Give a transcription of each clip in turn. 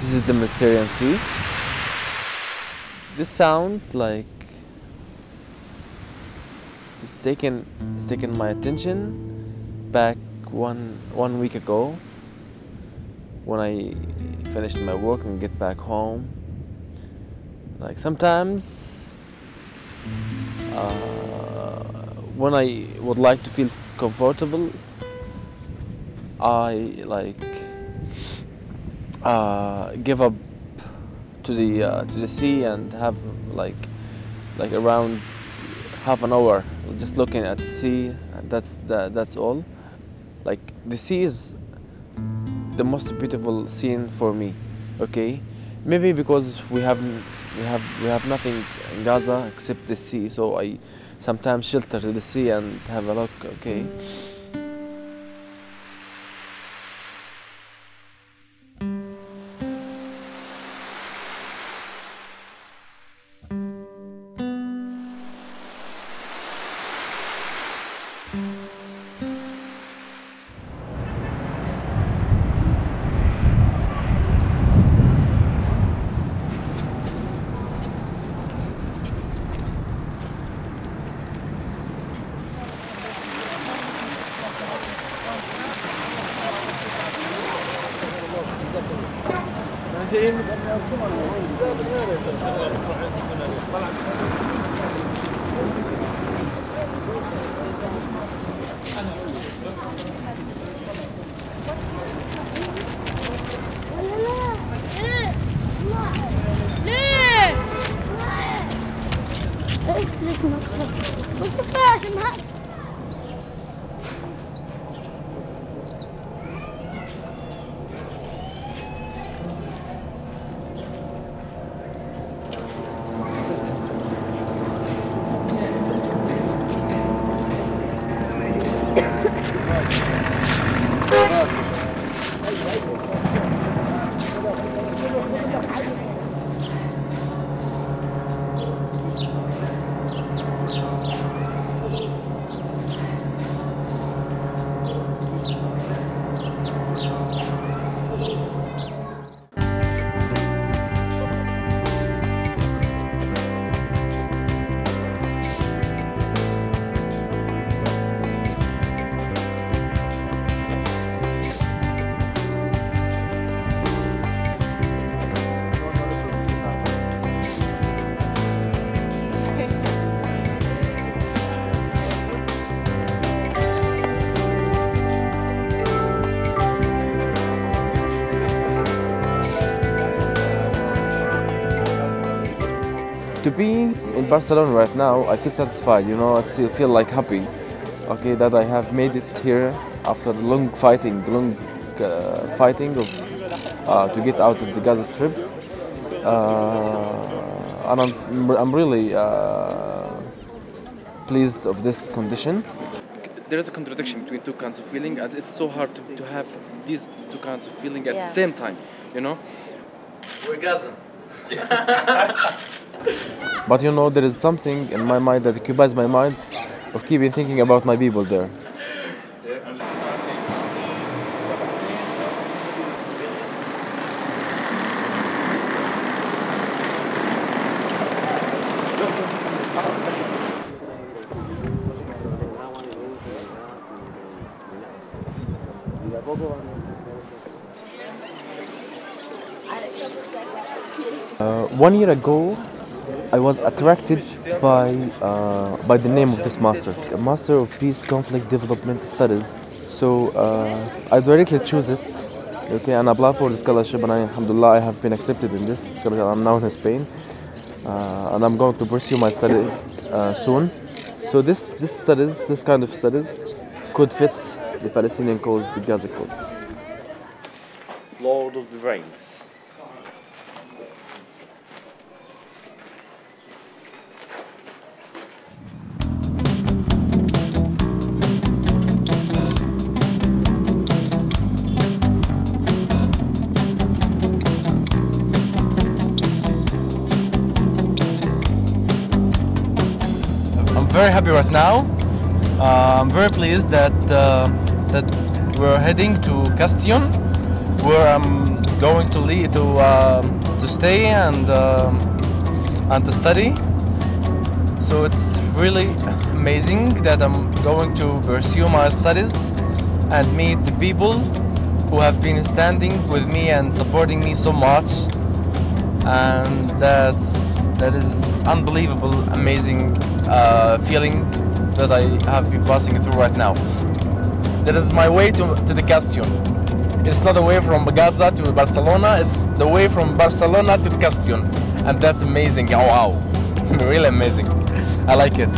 This is the Mediterranean Sea. This sound, like, it's taken my attention back one week ago when I finished my work and get back home. Like sometimes when I would like to feel comfortable, I like give up to the sea and have like around half an hour just looking at the sea. That's all. Like the sea is the most beautiful scene for me. Okay, maybe because we have nothing in Gaza except the sea, so I sometimes shelter to the sea and have a look. Okay. To be in Barcelona right now, I feel satisfied, you know, I still feel like happy, okay, that I have made it here after long fighting of to get out of the Gaza Strip, and I'm really pleased of this condition. There is a contradiction between two kinds of feeling, and it's so hard to have these two kinds of feeling at the same time, you know. We're Gaza. Yes. But you know, there is something in my mind that occupies my mind of keeping thinking about my people there. One year ago, I was attracted by the name of this master, a Master of Peace, Conflict, Development Studies. So I directly chose it, okay, and applied for the scholarship, and alhamdulillah, I have been accepted in this scholarship. I'm now in Spain, and I'm going to pursue my study soon. So this kind of studies, could fit the Palestinian cause, the Gaza cause. Lord of the Rings. Very happy right now. I'm very pleased that we're heading to Castillon, where I'm going to leave to stay and to study. So it's really amazing that I'm going to pursue my studies and meet the people who have been standing with me and supporting me so much. And that is unbelievable, amazing feeling that I have been passing through right now. That is my way to the Castion. It's not the way from Gaza to Barcelona, it's the way from Barcelona to Castion. And that's amazing, oh, wow, really amazing. I like it.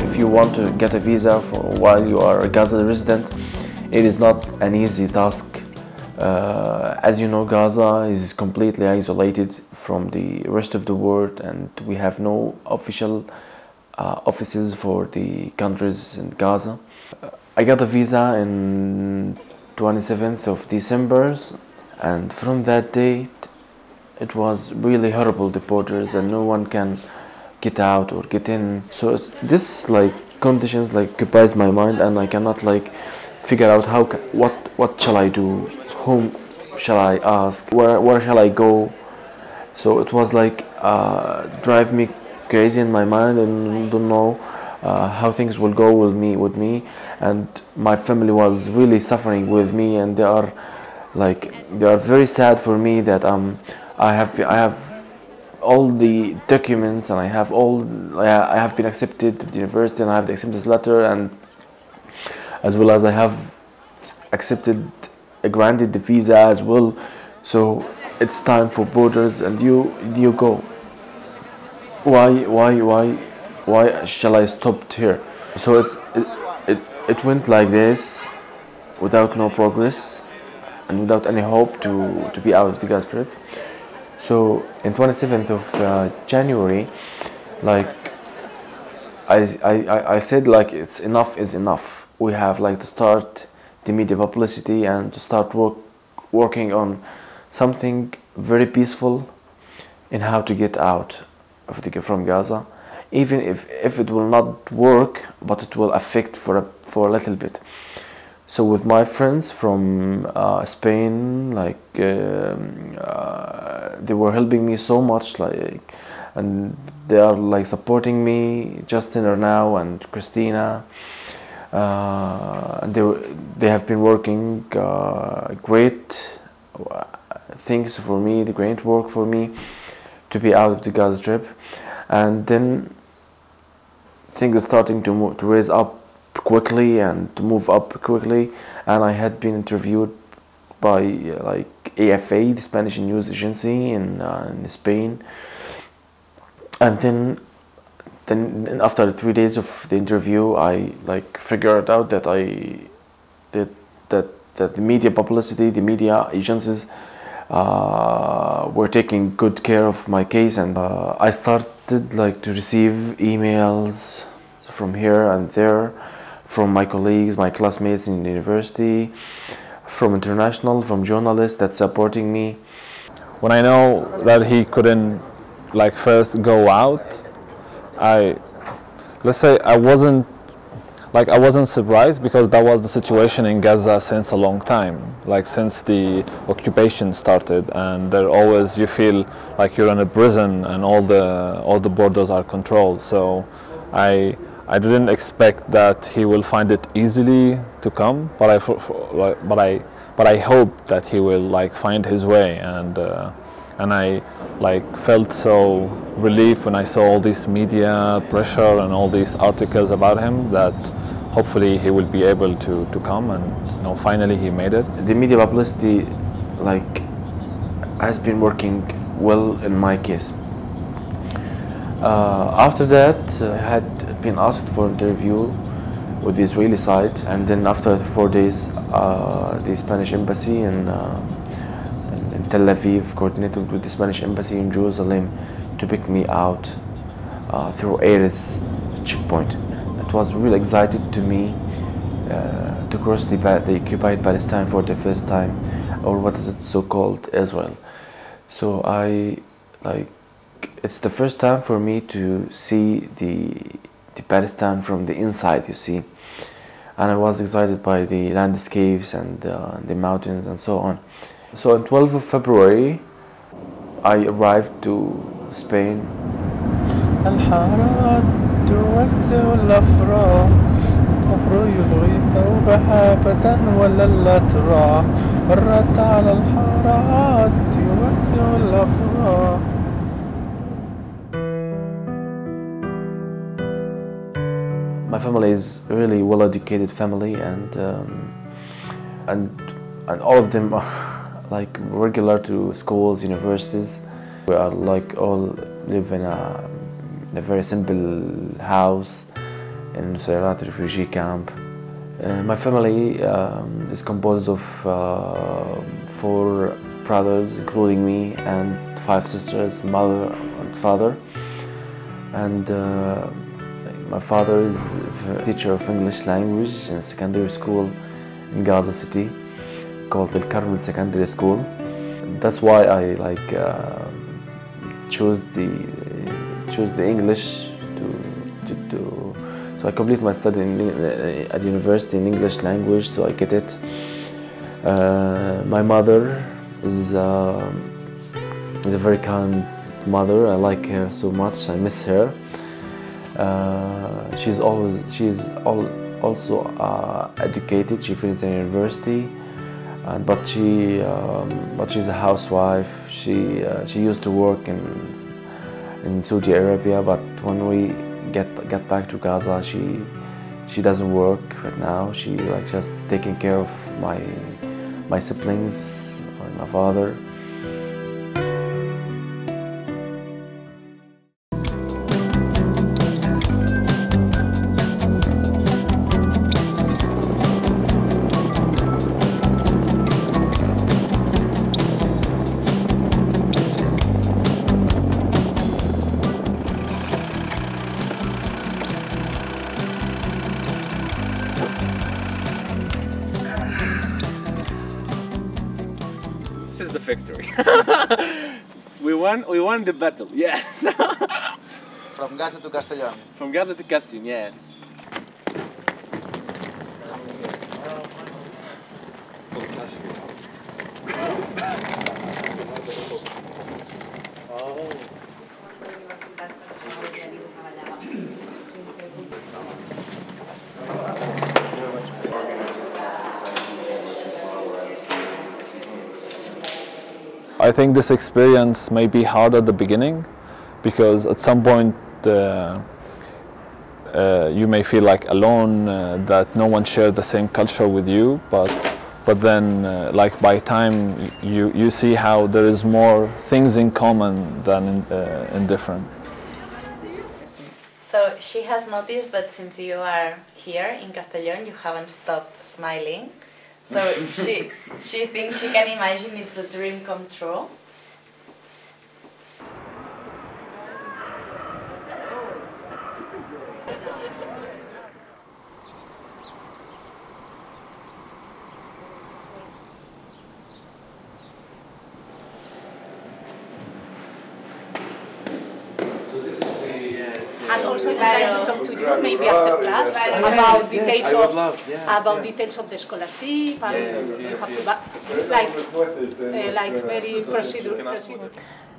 If you want to get a visa for while you are a Gaza resident, it is not an easy task. As you know, Gaza is completely isolated from the rest of the world, and we have no official offices for the countries in Gaza. I got a visa in 27th of December, and from that date it was really horrible, the borders, and no one can get out or get in. So this conditions occupies my mind, and I cannot figure out what shall I do, whom shall I ask, where shall I go. So it was drive me crazy in my mind, and don't know how things will go with me, and my family was really suffering with me, and they are very sad for me that I have all the documents, and I have been accepted to the university, and I have the acceptance letter, and as well as I have granted the visa as well. So it's time for borders, and you go. Why shall I stop here? So it went like this, without no progress and without any hope to be out of the Gaza Strip. So in 27th of January, I said it's enough is enough. We have to start the media publicity and to start working on something very peaceful in how to get out from Gaza, even if it will not work, but it will affect for a little bit. So with my friends from Spain, they were helping me so much, and they are supporting me, Justin now and Christina, and they have been working great things for me, the great work for me to be out of the Gaza Strip. And then things are starting to raise up quickly and to move up quickly, and I had been interviewed by AFA, the Spanish news agency in Spain, and then after 3 days of the interview, I figured out that that the media publicity, the media agencies were taking good care of my case, and I started to receive emails from here and there, from my colleagues, my classmates in the university, from from journalists that's supporting me. When I know that he couldn't first go out, let's say I wasn't surprised, because that was the situation in Gaza since a long time, since the occupation started, and there always you feel like you're in a prison and all the borders are controlled. So I didn't expect that he will find it easily to come, but I hope that he will find his way, and I felt so relieved when I saw all this media pressure and all these articles about him, that hopefully he will be able to come, and finally he made it. The media publicity has been working well in my case. After that, I had been asked for interview with the Israeli side, and then after 4 days, the Spanish embassy in Tel Aviv coordinated with the Spanish embassy in Jerusalem to pick me out through Ares checkpoint. It was really excited to me to cross the occupied Palestine for the first time, or what is it so-called Israel. So it's the first time for me to see the Palestine from the inside, you see. and I was excited by the landscapes and the mountains and so on. So on 12th of February, I arrived to Spain. الحارات توسع الأفراح تقري الغيث بهابة ولا الأتراح مرت على الحارات توسع الأفراح. My family is really well-educated family, and all of them are like regular to schools, universities. We are like all live in a very simple house in Nusayrat refugee camp. My family is composed of 4 brothers, including me, and 5 sisters, mother and father. And my father is a teacher of English language in a secondary school in Gaza City called the Carmel Secondary School. That's why I choose the English so I complete my study at university in English language, so I get it. My mother is a very kind mother. I like her so much. I miss her. She's also educated. She finished in university, but she's a housewife. She used to work in Saudi Arabia, but when we get back to Gaza, she doesn't work right now. She just taking care of my siblings and my father. This is the victory. we won the battle, yes. From Gaza to Castellón. From Gaza to Castellón, yes. I think this experience may be hard at the beginning because at some point you may feel like alone, that no one shared the same culture with you, but then like by time you see how there is more things in common than in different. So she has noticed that since you are here in Castellón, you haven't stopped smiling. So she thinks she can imagine it's a dream come true. And also I'd like to talk to you, maybe after class, about details of the scholarship, and you have to like very procedure.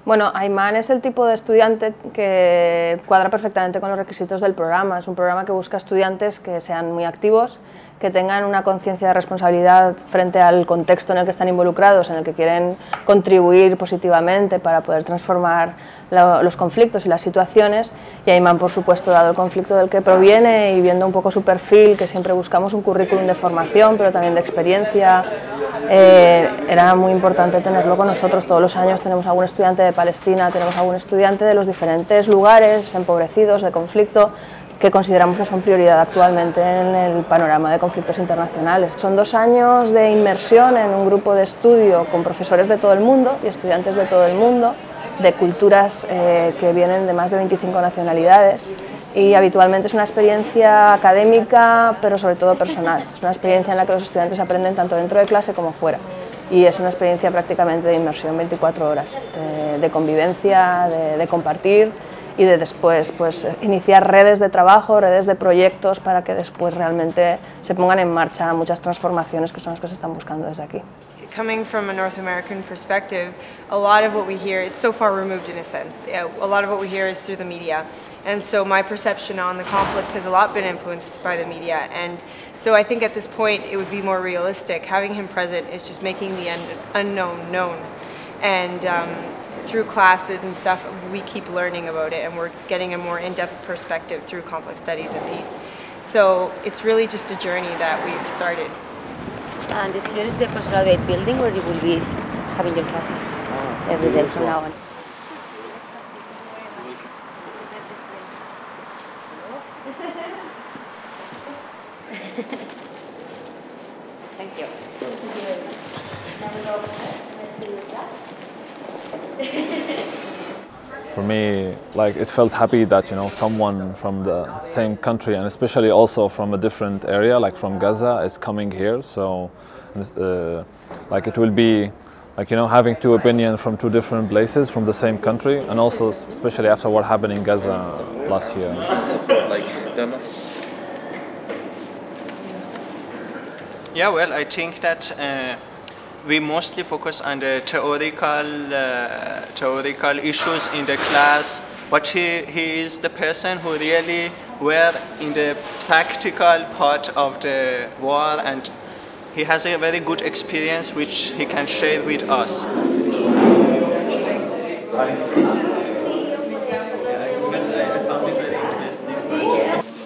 Bueno, Ayman es el tipo de estudiante que cuadra perfectamente con los requisitos del programa. Es un programa que busca estudiantes que sean muy activos, que tengan una conciencia de responsabilidad frente al contexto en el que están involucrados, en el que quieren contribuir positivamente para poder transformar los conflictos y las situaciones. Y Ayman, por supuesto, dado el conflicto del que proviene y viendo un poco su perfil, que siempre buscamos un currículum de formación, pero también de experiencia, era muy importante tenerlo con nosotros. Todos los años tenemos algún estudiante de Palestina, tenemos algún estudiante de los diferentes lugares empobrecidos de conflicto que consideramos que son prioridad actualmente en el panorama de conflictos internacionales. Son 2 años de inmersión en un grupo de estudio con profesores de todo el mundo y estudiantes de todo el mundo, de culturas que vienen de más de 25 nacionalidades, y habitualmente es una experiencia académica, pero sobre todo personal. Es una experiencia en la que los estudiantes aprenden tanto dentro de clase como fuera, y es una experiencia prácticamente de inmersión 24 horas, de convivencia, de compartir y de después pues, iniciar redes de trabajo, redes de proyectos para que después realmente se pongan en marcha muchas transformaciones que son las que se están buscando desde aquí. Coming from a North American perspective, a lot of what we hear, it's so far removed in a sense. A lot of what we hear is through the media. And so my perception on the conflict has a lot been influenced by the media. And so I think at this point it would be more realistic. Having him present is just making the unknown known. And through classes and stuff, we keep learning about it and we're getting a more in-depth perspective through conflict studies and peace. So it's really just a journey that we've started. And this here is the postgraduate building where you will be having your classes every day from now on. Thank you. For me, like, it felt happy that, you know, someone from the same country and especially also from a different area, like from Gaza, is coming here. So, like, it will be, like, you know, having two opinions from two different places from the same country, and also especially after what happened in Gaza last year. Yeah, well, I think that we mostly focus on the theoretical issues in the class, but he is the person who really were in the practical part of the war, and he has a very good experience which he can share with us.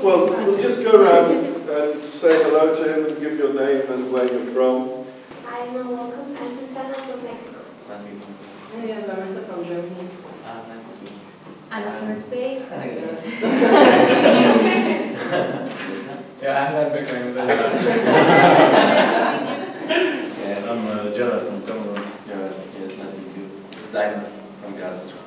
Well, we'll just go around and say hello to him and give your name and where you're from. Ayman, welcome. I'm Susana from Mexico. Nice to meet you. I'm Vanessa from Germany. Nice to meet you. Anna from Spain. Yeah, I'm not becoming the Yeah, I'm Jonathan from Cameroon. Yeah, it's nice to meet you. This is Ayman from Gaza Strip.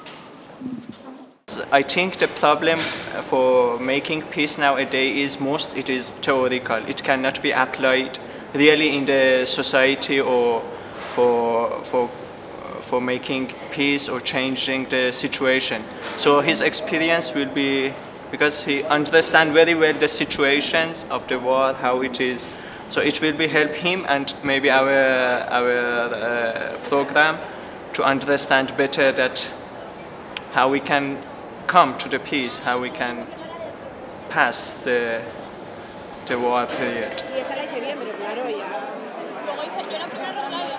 I think the problem for making peace nowadays it is theoretical. It cannot be applied really in the society or for making peace or changing the situation. So his experience will be, because he understands very well the situations of the war, how it is. So it will be help him and maybe our program to understand better that how we can come to the peace, how we can pass the war period.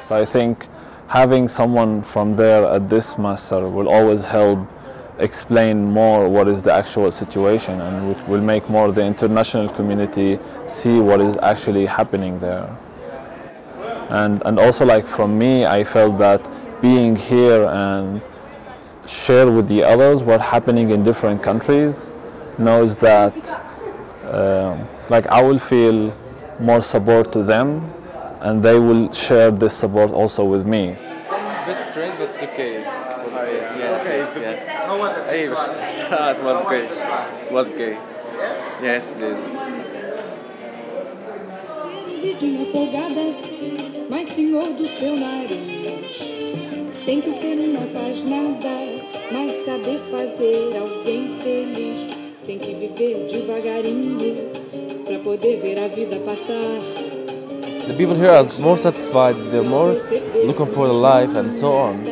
So I think having someone from there at this master will always help explain more what is the actual situation, and will make more the international community see what is actually happening there. And also, like, from me, I felt that being here and share with the others what's happening in different countries knows that like, I will feel more support to them, and they will share this support also with me. A bit strange, but it's okay. Yes. How was it? It was great. It was okay. Yes? Yes, it is. Tem que ser e não faz nada, mas saber fazer alguém feliz. Tem que viver devagarinho, pra poder ver a vida passar. The people here are more satisfied, they're more looking for the life and so on.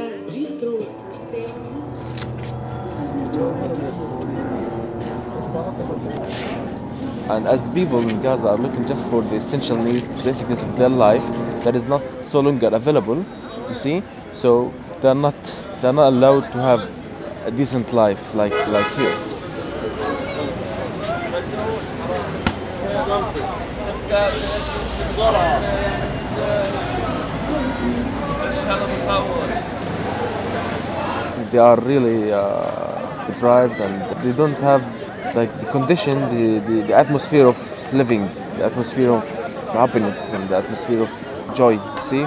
And as the people in Gaza are looking just for the essential needs, the basic needs of their life, that is not so longer available, you see? So they're not allowed to have a decent life like here. They are really deprived, and they don't have, like, the condition, the atmosphere of living, the atmosphere of happiness and the atmosphere of joy, see?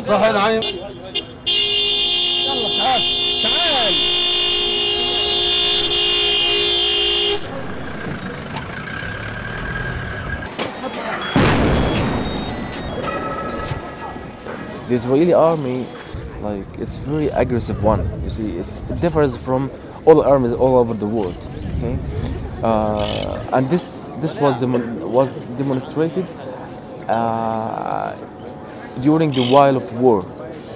The Israeli army, like, it's very aggressive one. You see, it differs from all armies all over the world. Okay, and this was demonstrated during the while of war.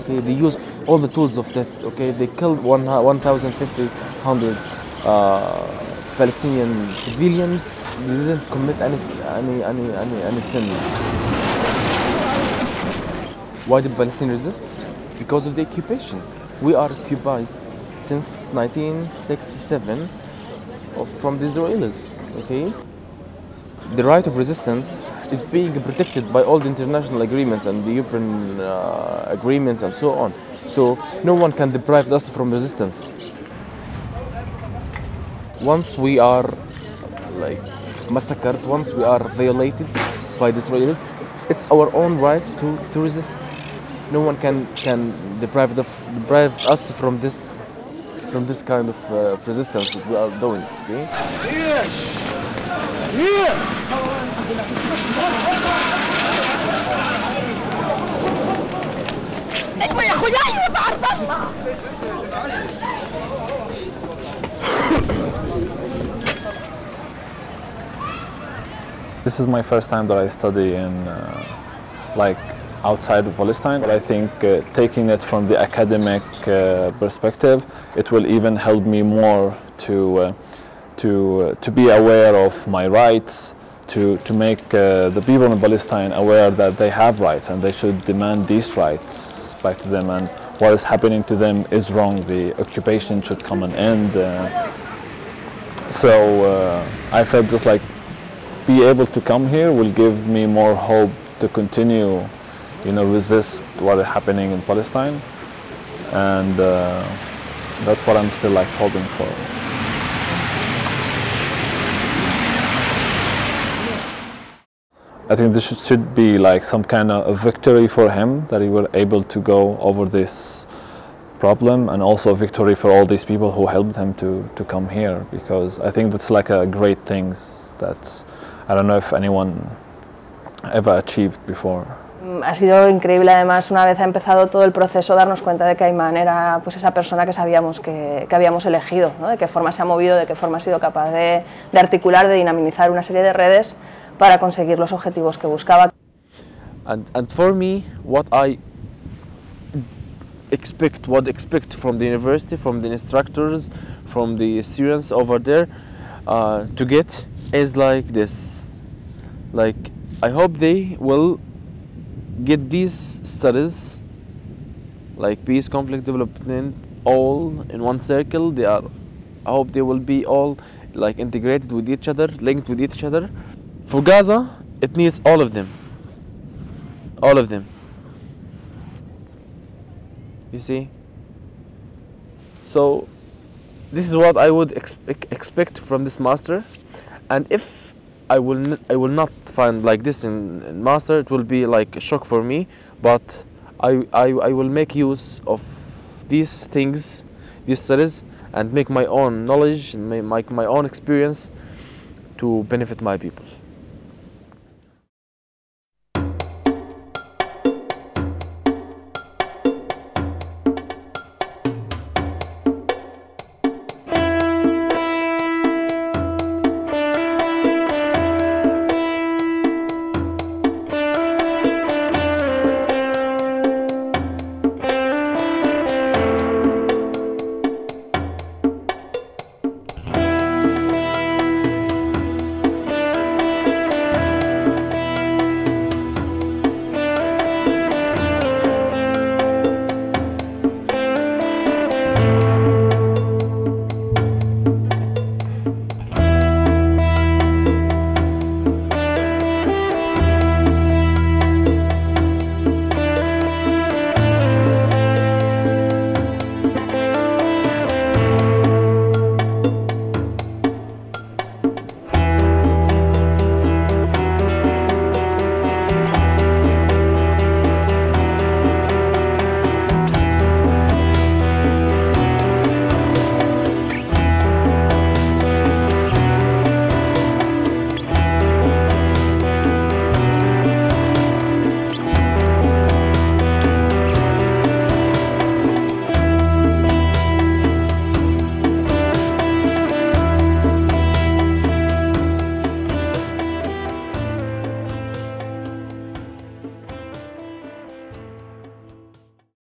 Okay, they use all the tools of death. Okay, they killed 1,500 Palestinian civilians. They didn't commit any sin. Why did Palestine resist? Because of the occupation. We are occupied since 1967 from the Israelis. Okay, the right of resistance is being protected by all the international agreements and the European agreements and so on. So no one can deprive us from resistance. Once we are like massacred, once we are violated by the Israelis, it's our own rights to resist. No one can deprive us from this kind of resistance that we are doing. Okay? This is my first time that I study in like outside of Palestine, but I think taking it from the academic perspective, it will even help me more to be aware of my rights, to make the people in Palestine aware that they have rights and they should demand these rights back to them, and what is happening to them is wrong. The occupation should come an end. So I felt just like be able to come here will give me more hope to continue, resist what is happening in Palestine, and that's what I'm still like hoping for. I think this should be like some kind of a victory for him, that he were able to go over this problem, and also a victory for all these people who helped him to come here, because I think that's like a great thing that I don't know if anyone ever achieved before. Ha sido increíble, además, una vez ha empezado todo el proceso, darnos cuenta de que Ayman era pues esa persona que sabíamos que habíamos elegido, ¿no? De qué forma se ha movido, de qué forma ha sido capaz de articular, de dinamizar una serie de redes para conseguir los objetivos que buscaba. And for me, what I expect from the university, from the instructors, from the students over there, to get is like this. Like, I hope they will get these studies, like peace, conflict, development, all in one circle. I hope they will be all like integrated with each other, linked with each other. For Gaza, it needs all of them. All of them. You see? So this is what I would expect from this master, and if I will not find like this in master, it will be like a shock for me, but I will make use of these things, these studies, and make my own knowledge and make my own experience to benefit my people.